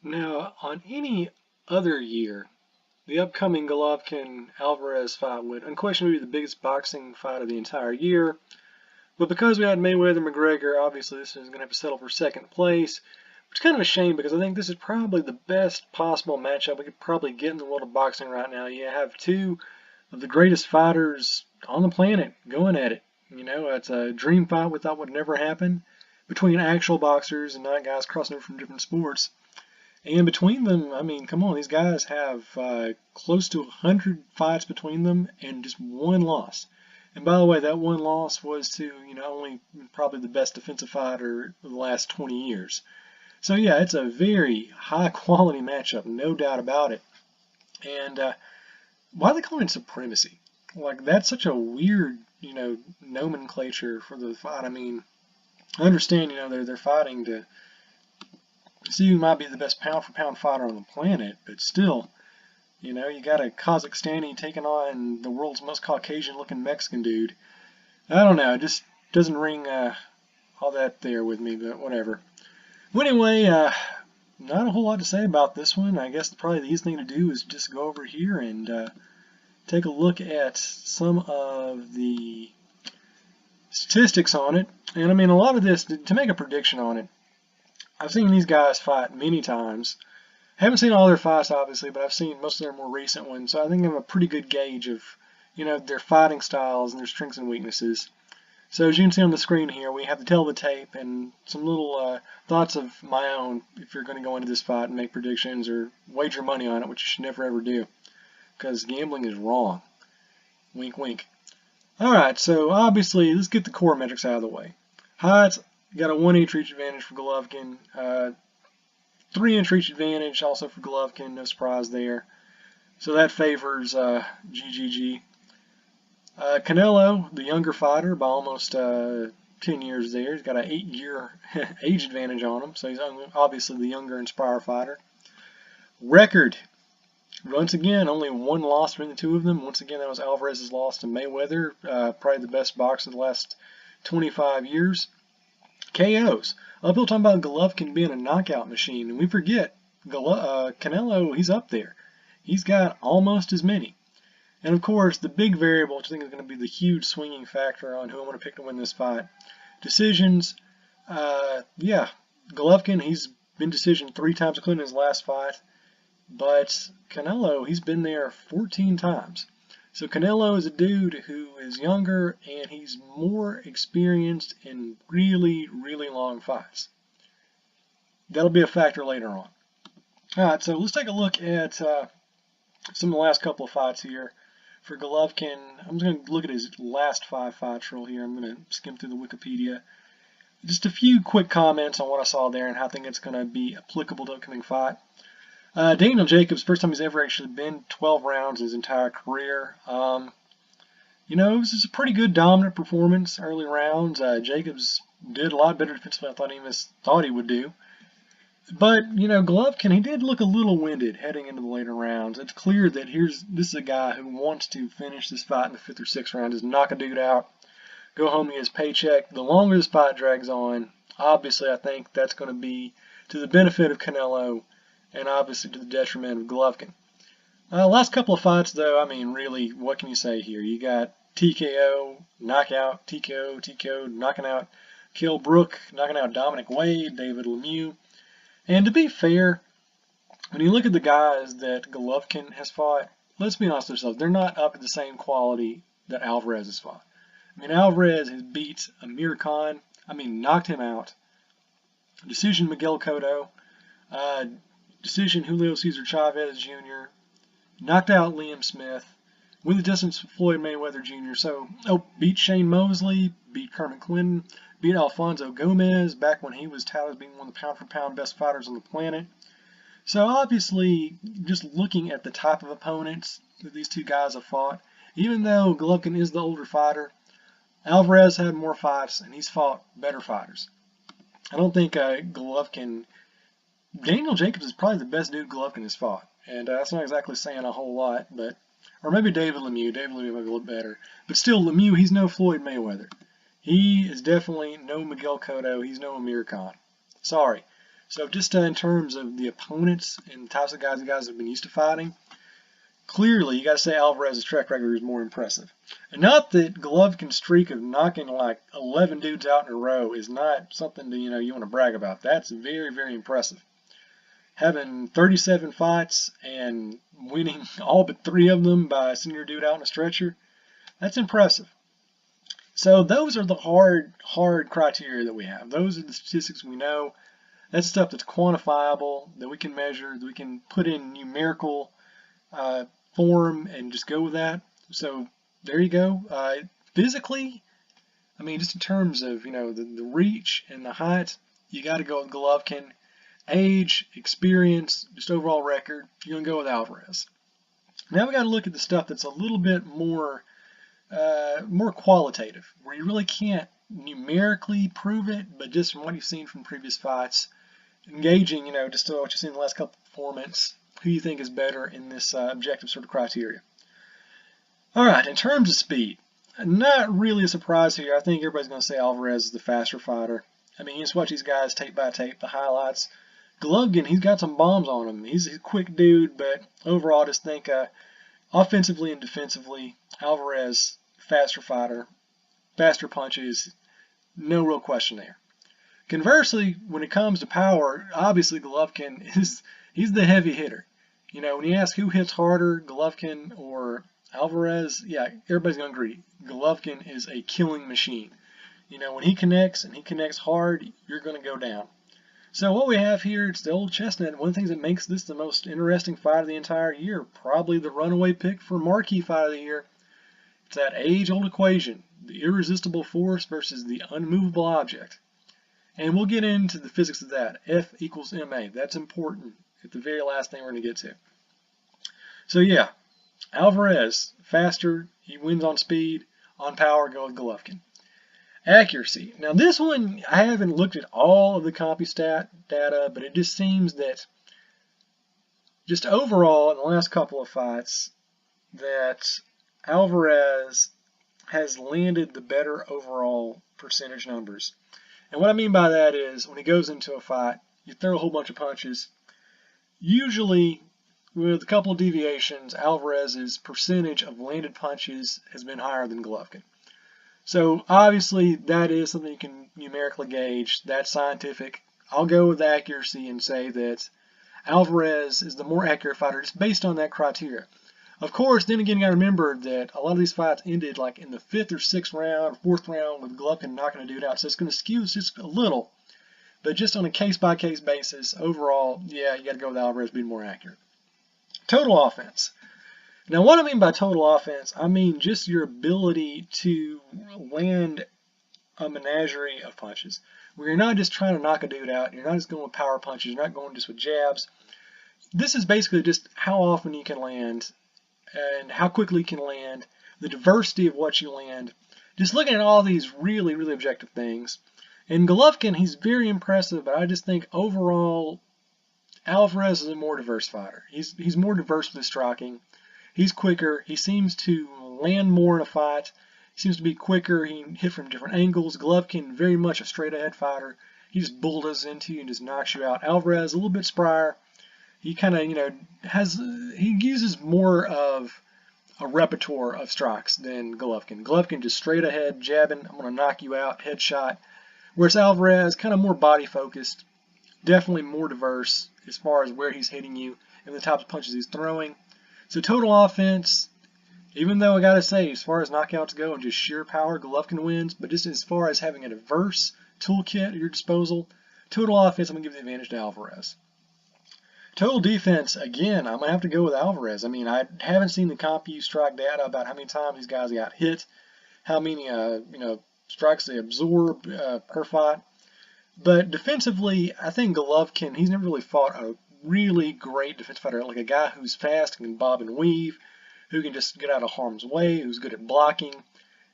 Now, on any other year, the upcoming Golovkin-Alvarez fight would unquestionably be the biggest boxing fight of the entire year. But because we had Mayweather-McGregor, obviously this is going to have to settle for second place, which is kind of a shame because I think this is probably the best possible matchup we could probably get in the world of boxing right now. You have two of the greatest fighters on the planet going at it. You know, it's a dream fight we thought would never happen between actual boxers and not guys crossing over from different sports. And between them, I mean, come on, these guys have close to 100 fights between them and just one loss. And by the way, that one loss was to, only probably the best defensive fighter of the last 20 years. So yeah, it's a very high quality matchup, no doubt about it. And why are they calling it supremacy? Like, that's such a weird, nomenclature for the fight. I mean, I understand, they're fighting to see who might be the best pound-for-pound fighter on the planet, but still, you got a Kazakhstani taking on the world's most Caucasian-looking Mexican dude. I don't know, it just doesn't ring all that there with me, but whatever. Well, anyway, not a whole lot to say about this one. I guess probably the easiest thing to do is just go over here and take a look at some of the statistics on it. And I mean, a lot of this, to make a prediction on it, I've seen these guys fight many times. Haven't seen all their fights, obviously, but I've seen most of their more recent ones, so I think I have a pretty good gauge of, their fighting styles and their strengths and weaknesses. So as you can see on the screen here, we have the tell of the tape and some little thoughts of my own if you're going to go into this fight and make predictions or wager money on it, which you should never ever do, because gambling is wrong. Wink, wink. Alright, so obviously, let's get the core metrics out of the way. Height. Got a 1-inch reach advantage for Golovkin, 3-inch reach advantage also for Golovkin, no surprise there. So that favors GGG. Canelo, the younger fighter, by almost 10 years there. He's got an 8-year age advantage on him, so he's obviously the younger, inspired fighter. Record. Once again, only one loss between the two of them. Once again, that was Alvarez's loss to Mayweather, probably the best boxer of the last 25 years. KOs. A lot of people talking about Golovkin being a knockout machine, and we forget Canelo, he's up there. He's got almost as many. And of course, the big variable, which I think is going to be the huge swinging factor on who I'm going to pick to win this fight. Decisions. Yeah, Golovkin, he's been decisioned 3 times, including his last fight. But Canelo, he's been there 14 times. So Canelo is a dude who is younger and he's more experienced in really, really long fights. That'll be a factor later on. Alright, so let's take a look at some of the last couple of fights here. For Golovkin, I'm just going to look at his last 5 fights real here. I'm going to skim through the Wikipedia. Just a few quick comments on what I saw there and how I think it's going to be applicable to the upcoming fight. Daniel Jacobs, first time he's ever actually been 12 rounds in his entire career. It was just a pretty good dominant performance early rounds. Jacobs did a lot better defensively than I thought he would do. But, Golovkin, he did look a little winded heading into the later rounds. It's clear that this is a guy who wants to finish this fight in the 5th or 6th round, just knock a dude out, go home and get his paycheck. The longer this fight drags on, obviously I think that's going to be to the benefit of Canelo, and obviously to the detriment of Golovkin. Last couple of fights, though, I mean, really, what can you say here? You got TKO, knockout, TKO, TKO, knocking out Kell Brook, knocking out Dominic Wade, David Lemieux. And to be fair, when you look at the guys that Golovkin has fought, let's be honest with ourselves, they're not up to the same quality that Alvarez has fought. I mean, Alvarez has beat Amir Khan, knocked him out. Decision Miguel Cotto. Decision Julio Cesar Chavez Jr., knocked out Liam Smith, with the distance Floyd Mayweather Jr. So, beat Shane Mosley, beat Kermit Clinton, beat Alfonso Gomez back when he was touted as being one of the pound-for-pound best fighters on the planet. So obviously, just looking at the type of opponents that these two guys have fought, even though Golovkin is the older fighter, Alvarez had more fights and he's fought better fighters. I don't think Golovkin, Daniel Jacobs is probably the best dude Golovkin has fought. And that's not exactly saying a whole lot, but, or maybe David Lemieux. David Lemieux might be a little better. But still, Lemieux, he's no Floyd Mayweather. He is definitely no Miguel Cotto. He's no Amir Khan. Sorry. So just in terms of the opponents and the types of guys the guys have been used to fighting, clearly you got to say Alvarez's track record is more impressive. And not that Golovkin's streak of knocking like 11 dudes out in a row is not something to, you want to brag about. That's very, very impressive. Having 37 fights and winning all but 3 of them by sending your dude out in a stretcher, that's impressive. So those are the hard criteria that we have. Those are the statistics we know. That's stuff that's quantifiable, that we can measure, that we can put in numerical form and just go with that. So there you go. Physically, I mean, just in terms of, the reach and the height, you got to go with Golovkin. Age, experience, just overall record, you're going to go with Alvarez. Now we got to look at the stuff that's a little bit more qualitative, where you really can't numerically prove it, but just from what you've seen from previous fights, engaging, just what you've seen in the last couple of performances, who you think is better in this objective sort of criteria. All right, in terms of speed, not really a surprise here. I think everybody's going to say Alvarez is the faster fighter. I mean, you just watch these guys tape by tape, the highlights. Golovkin, he's got some bombs on him. He's a quick dude, but overall, I just think offensively and defensively, Alvarez, faster fighter, faster punches, no real question there. Conversely, when it comes to power, obviously Golovkin he's the heavy hitter. When you ask who hits harder, Golovkin or Alvarez, yeah, everybody's going to agree. Golovkin is a killing machine. When he connects, and he connects hard, you're going to go down. So what we have here, it's the old chestnut. One of the things that makes this the most interesting fight of the entire year, probably the runaway pick for marquee fight of the year. It's that age-old equation, the irresistible force versus the unmovable object. And we'll get into the physics of that. F equals ma. That's important at the very last thing we're going to get to. So yeah, Alvarez, faster, he wins on speed, on power, go with Golovkin. Accuracy. Now this one, I haven't looked at all of the CompuStat data, but it just seems that just overall in the last couple of fights that Alvarez has landed the better overall percentage numbers. And what I mean by that is when he goes into a fight, you throw a whole bunch of punches. Usually, with a couple of deviations, Alvarez's percentage of landed punches has been higher than Golovkin. So obviously that is something you can numerically gauge. That's scientific. I'll go with accuracy and say that Alvarez is the more accurate fighter just based on that criteria. Of course, then again, you got to remember that a lot of these fights ended like in the 5th or 6th round, 4th round with Golovkin knocking a dude out. So it's going to skew just a little. But just on a case-by-case basis, overall, yeah, you got to go with Alvarez being more accurate. Total offense. Now, what I mean by total offense, I mean just your ability to land a menagerie of punches, where you're not just trying to knock a dude out, you're not just going with power punches, you're not going just with jabs. This is basically just how often you can land and how quickly you can land, the diversity of what you land, just looking at all these really, really objective things. And Golovkin, he's very impressive, but I just think overall, Alvarez is a more diverse fighter. He's more diverse with his striking. He's quicker. He seems to land more in a fight. He seems to be quicker. He can hit from different angles. Golovkin, very much a straight-ahead fighter. He just bulldozes into you and just knocks you out. Alvarez, a little bit sprier. He kind of, he uses more of a repertoire of strikes than Golovkin. Golovkin just straight ahead, jabbing, I'm going to knock you out, headshot. Whereas Alvarez, kind of more body-focused, definitely more diverse as far as where he's hitting you and the types of punches he's throwing. So total offense, even though I got to say, as far as knockouts go and just sheer power, Golovkin wins. But just as far as having a diverse toolkit at your disposal, total offense, I'm going to give the advantage to Alvarez. Total defense, again, I'm going to have to go with Alvarez. I mean, I haven't seen the CompuStrike data about how many times these guys got hit, how many, strikes they absorb per fight. But defensively, I think Golovkin, he's never really fought a really great defensive fighter, like a guy who's fast, can bob and weave, who can just get out of harm's way, who's good at blocking.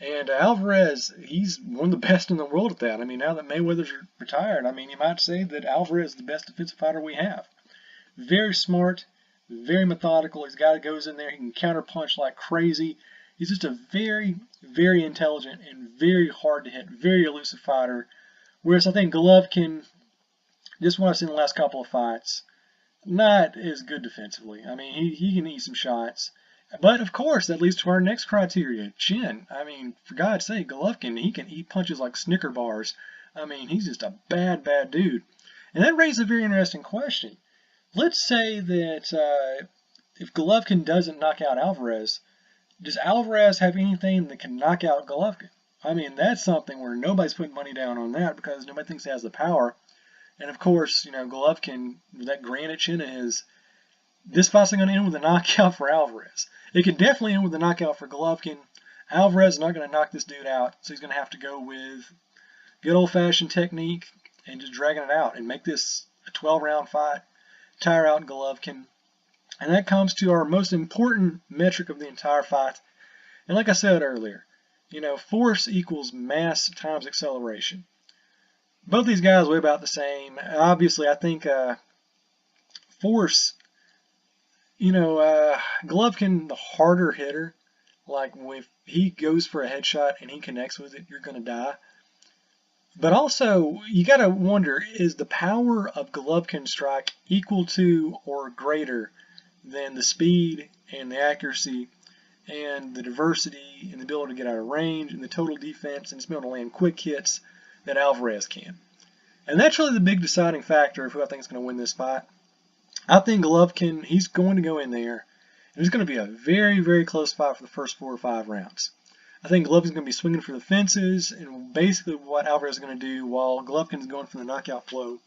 And Alvarez, he's one of the best in the world at that. I mean, now that Mayweather's retired, I mean, you might say that Alvarez is the best defensive fighter we have. Very smart, very methodical. He's a guy that goes in there, he can counterpunch like crazy. He's just a very, very intelligent and very hard to hit, very elusive fighter. Whereas I think Golovkin, just what I've seen in the last couple of fights, not as good defensively. I mean, he can eat some shots. But of course, that leads to our next criteria, chin. I mean, for God's sake, Golovkin, he can eat punches like Snicker bars. I mean, he's just a bad, bad dude. And that raises a very interesting question. Let's say that if Golovkin doesn't knock out Alvarez, does Alvarez have anything that can knock out Golovkin? I mean, that's something where nobody's putting money down on that because nobody thinks he has the power. And of course, Golovkin, with that granite chin of his, this fight's going to end with a knockout for Alvarez. It could definitely end with a knockout for Golovkin. Alvarez is not going to knock this dude out, so he's going to have to go with good old-fashioned technique and just dragging it out and make this a 12-round fight, tire out Golovkin. And that comes to our most important metric of the entire fight. And like I said earlier, force equals mass times acceleration. Both these guys weigh about the same. Obviously, I think force, Golovkin, the harder hitter, like if he goes for a headshot and he connects with it, you're going to die. But also, you got to wonder, is the power of Golovkin's strike equal to or greater than the speed and the accuracy and the diversity and the ability to get out of range and the total defense and his ability to land quick hits that Alvarez can? And that's really the big deciding factor of who I think is going to win this fight. I think Golovkin, he's going to go in there, and it's going to be a very, very close fight for the first 4 or 5 rounds. I think Golovkin's going to be swinging for the fences, and basically what Alvarez is going to do while Golovkin's going for the knockout flow,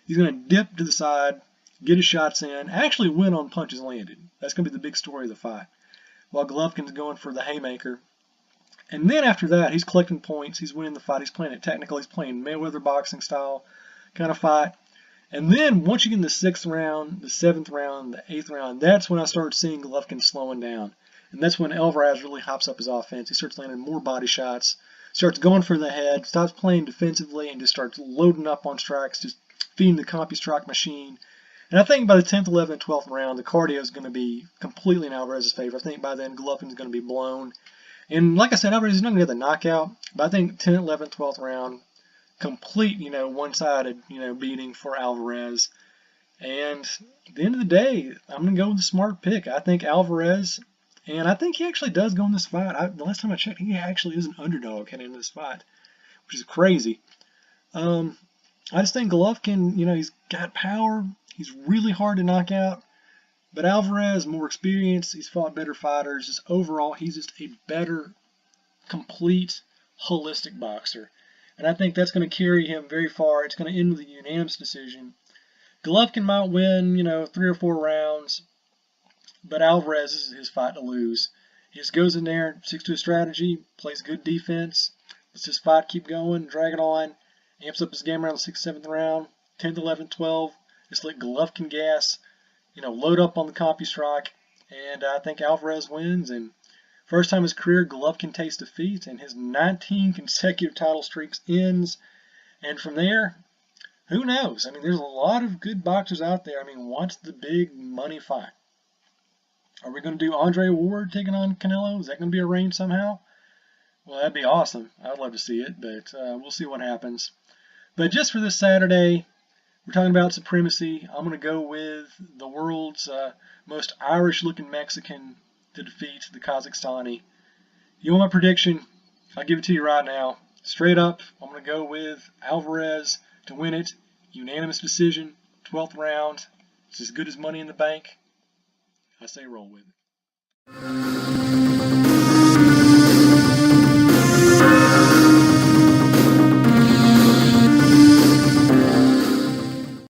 he's going to dip to the side, get his shots in, actually win on punches landed. That's going to be the big story of the fight. While Golovkin's going for the haymaker. And then after that, he's collecting points, he's winning the fight, he's playing it technical, he's playing Mayweather boxing style kind of fight. And then once you get in the 6th round, the 7th round, the 8th round, that's when I start seeing Golovkin slowing down. And that's when Alvarez really hops up his offense. He starts landing more body shots, starts going for the head, stops playing defensively, and just starts loading up on strikes, just feeding the CompuStrike machine. And I think by the 10th, 11th, and 12th round, the cardio is going to be completely in Alvarez's favor. I think by then Golovkin is going to be blown. And like I said, Alvarez is not going to get the knockout, but I think 10th, 11th, 12th round, complete, one-sided, beating for Alvarez. And at the end of the day, I'm going to go with the smart pick. I think Alvarez, and I think he actually does go in this fight. The last time I checked, he actually is an underdog heading into this fight, which is crazy. I just think Golovkin, he's got power. He's really hard to knock out. But Alvarez, more experienced, he's fought better fighters. Just overall, he's just a better, complete, holistic boxer. And I think that's going to carry him very far. It's going to end with a unanimous decision. Golovkin might win, 3 or 4 rounds, but Alvarez is his fight to lose. He just goes in there, sticks to his strategy, plays good defense, lets his fight keep going, drag it on, amps up his game around the 6th, 7th round, 10th, 11th, 12th, just let Golovkin gas, load up on the CompuStrike, and I think Alvarez wins. And first time in his career, Golovkin tastes defeat, and his 19 consecutive title streaks ends. And from there, who knows? I mean, there's a lot of good boxers out there. I mean, what's the big money fight? Are we going to do Andre Ward taking on Canelo? Is that going to be arranged somehow? Well, that'd be awesome. I'd love to see it, but we'll see what happens. But just for this Saturday, we're talking about supremacy. I'm going to go with the world's most Irish-looking Mexican to defeat the Kazakhstani. You want my prediction? I'll give it to you right now. Straight up, I'm going to go with Alvarez to win it. Unanimous decision, 12th round. It's as good as money in the bank. I say roll with it.